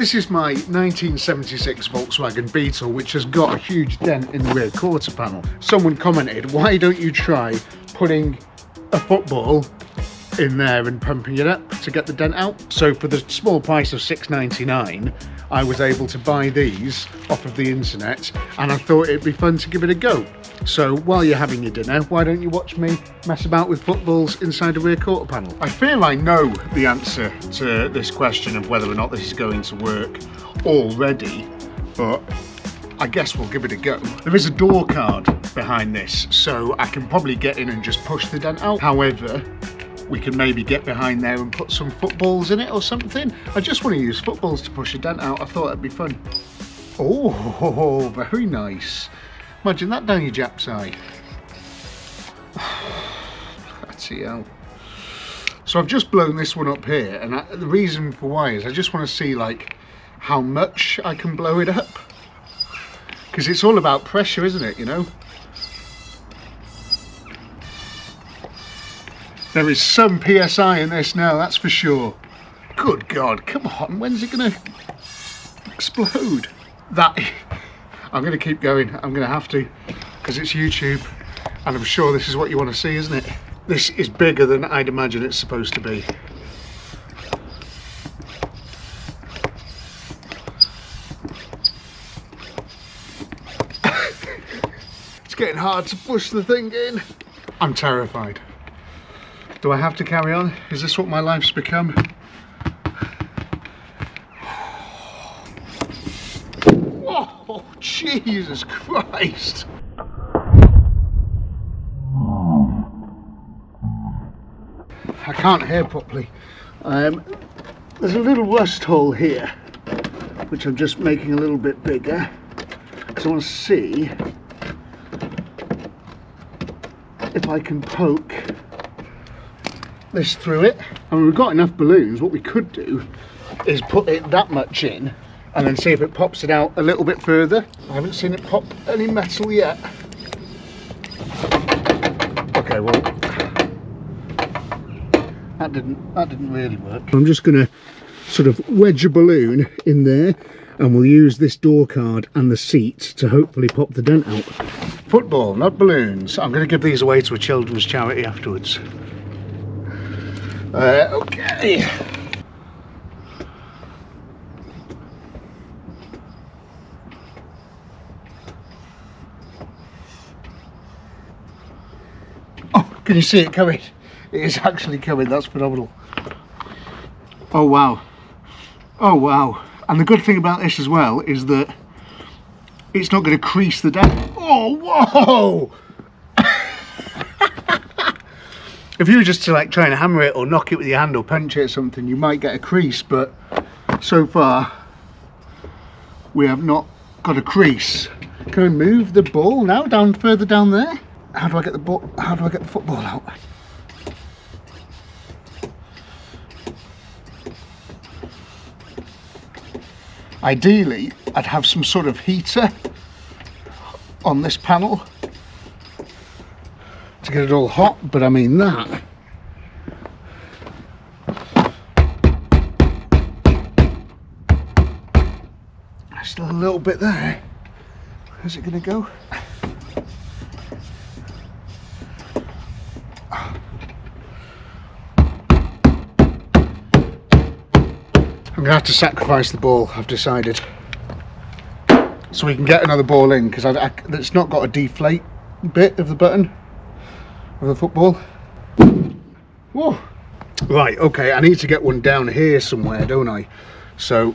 This is my 1976 Volkswagen Beetle, which has got a huge dent in the rear quarter panel. Someone commented, why don't you try putting a football in there and pumping it up to get the dent out? So for the small price of £6.99, I was able to buy these off of the internet, and I thought it'd be fun to give it a go. So while you're having your dinner, why don't you watch me mess about with footballs inside a rear quarter panel? I feel I know the answer to this question of whether or not this is going to work already, but I guess we'll give it a go. There is a door card behind this, so I can probably get in and just push the dent out. However, we can maybe get behind there and put some footballs in it or something. I just want to use footballs to push a dent out. I thought it'd be fun. Oh, very nice. Imagine that down your Jap's eye. That's it out. So I've just blown this one up here, and the reason for why is I just want to see like how much I can blow it up. Because it's all about pressure, isn't it, you know? There is some PSI in this now, that's for sure. Good God, come on, when's it gonna explode? I'm gonna keep going, I'm gonna have to, because it's YouTube, and I'm sure this is what you want to see, isn't it? This is bigger than I'd imagine it's supposed to be. It's getting hard to push the thing in. I'm terrified. Do I have to carry on? Is this what my life's become? Oh, Jesus Christ! I can't hear properly. There's a little rust hole here, which I'm just making a little bit bigger, because I want to see if I can poke this through it. I mean, we've got enough balloons. What we could do is put it that much in and then see if it pops it out a little bit further. I haven't seen it pop any metal yet. Okay, well, that didn't really work. I'm just gonna sort of wedge a balloon in there, and we'll use this door card and the seat to hopefully pop the dent out. Football, not balloons. I'm gonna give these away to a children's charity afterwards. Okay. Oh, can you see it coming? It is actually coming, that's phenomenal. Oh wow. Oh wow. And the good thing about this as well is that it's not going to crease the dent. Oh, whoa! If you were just to like try and hammer it or knock it with your hand or punch it or something, you might get a crease, but so far we have not got a crease. Can I move the ball now further down there? How do I get the ball? How do I get the football out? Ideally, I'd have some sort of heater on this panel to get it all hot, but I mean that. There's still a little bit there. Where's it going to go? I'm going to have to sacrifice the ball, I've decided. So we can get another ball in, because it's not got a deflate bit of the button of the football. Whoa. Right, okay, I need to get one down here somewhere, don't I? So,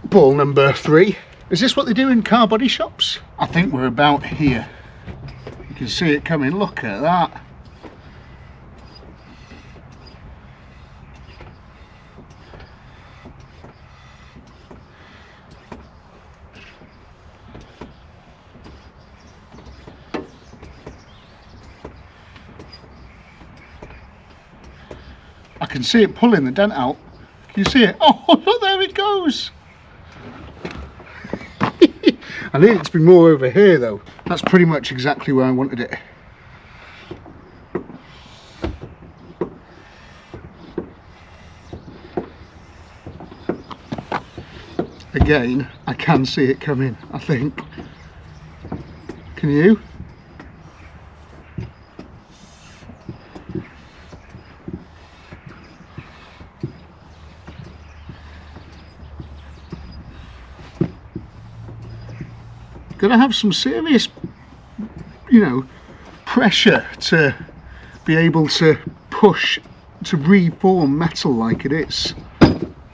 ball number 3. Is this what they do in car body shops? I think we're about here. You can see it coming, look at that. I can see it pulling the dent out. Can you see it? Oh, look, there it goes. I need it to be more over here though. That's pretty much exactly where I wanted it. Again, I can see it coming, I think. Can you? Gonna have some serious, you know, pressure to be able to push to reform metal like it is.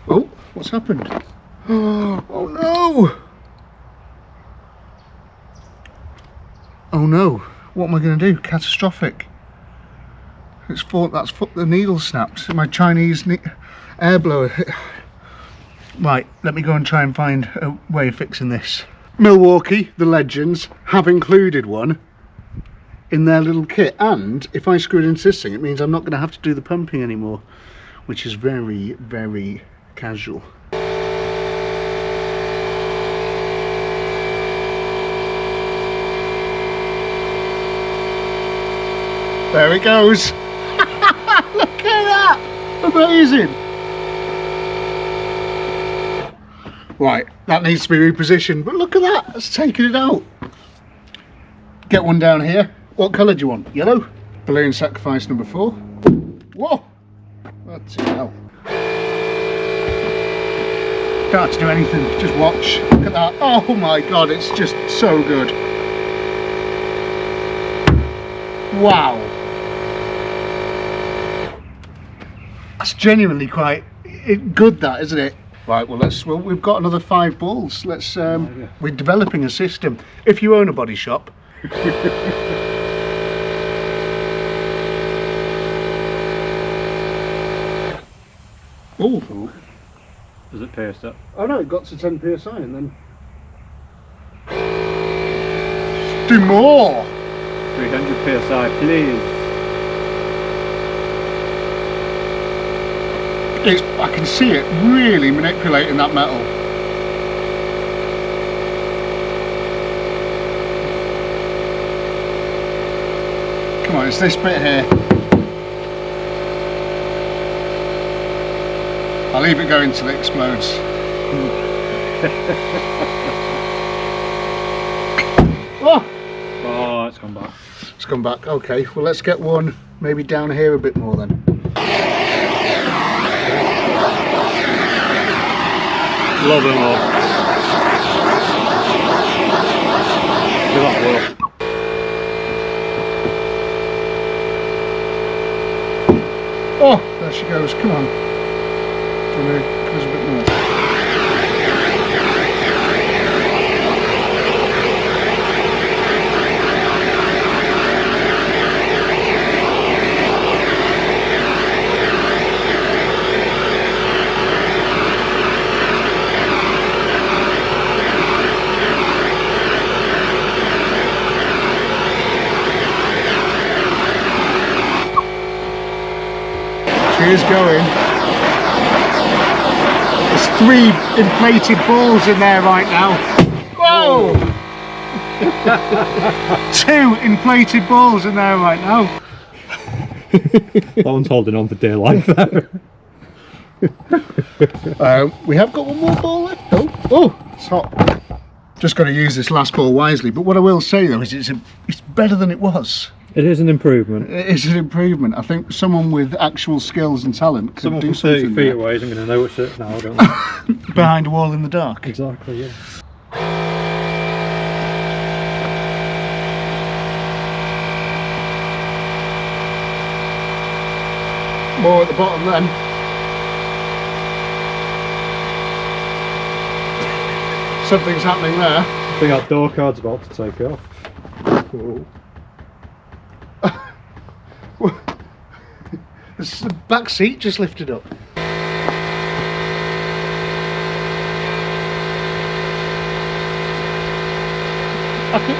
Oh, what's happened? Oh no! Oh no! What am I going to do? Catastrophic! That's the needle snapped. My Chinese air blower. Right, let me go and try and find a way of fixing this. Milwaukee, the legends, have included one in their little kit, and if I screw it into this thing, it means I'm not going to have to do the pumping anymore, which is very, very casual. There it goes. Look at that! Amazing! Right, that needs to be repositioned, but look at that, it's taking it out. Get one down here. What colour do you want? Yellow? Balloon sacrifice number 4. Whoa! That's it now. Don't have to do anything, just watch. Look at that. Oh my god, it's just so good. Wow. That's genuinely quite good, that, isn't it? Right, well, we've got another 5 balls. Let's we're developing a system. If you own a body shop. Oh. Does it pierce up? Oh no, it got to 10 psi and then do more. 300 psi, please. I can see it really manipulating that metal. Come on, it's this bit here. I'll leave it go until it explodes. Oh! Oh, it's gone back. It's gone back. Okay, well let's get one maybe down here a bit more then. Love them all. Do that work. Oh, there she goes. Come on. Do you want to close a bit more? She is going. There's 3 inflated balls in there right now. Whoa! 2 inflated balls in there right now. That one's holding on for dear life there. We have got one more ball left. Oh, it's hot. Just got to use this last ball wisely. But what I will say though is it's better than it was. It is an improvement. It is an improvement. I think someone with actual skills and talent could Someone do from 30 something feet there. away isn't going to notice it now, don't they? Behind a wall in the dark. Exactly, yeah. More at the bottom then. Something's happening there. I think our door card's about to take off. Cool. The back seat just lifted up. I think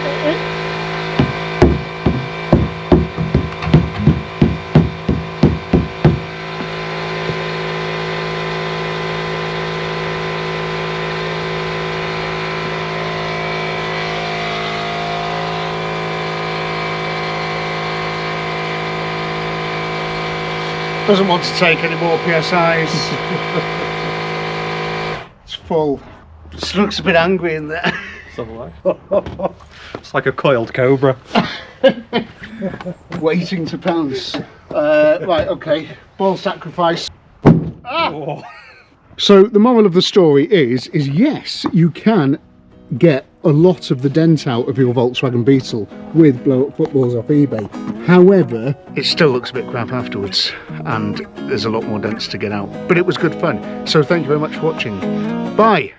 doesn't want to take any more PSIs. It's full. Just looks a bit angry in there. It's like a coiled cobra. Waiting to pounce. Right, okay. Ball sacrifice. Ah! Oh. So the moral of the story is yes, you can get a lot of the dent out of your Volkswagen Beetle with blow-up footballs off eBay. However, it still looks a bit crap afterwards, and there's a lot more dents to get out. But it was good fun. So thank you very much for watching. Bye!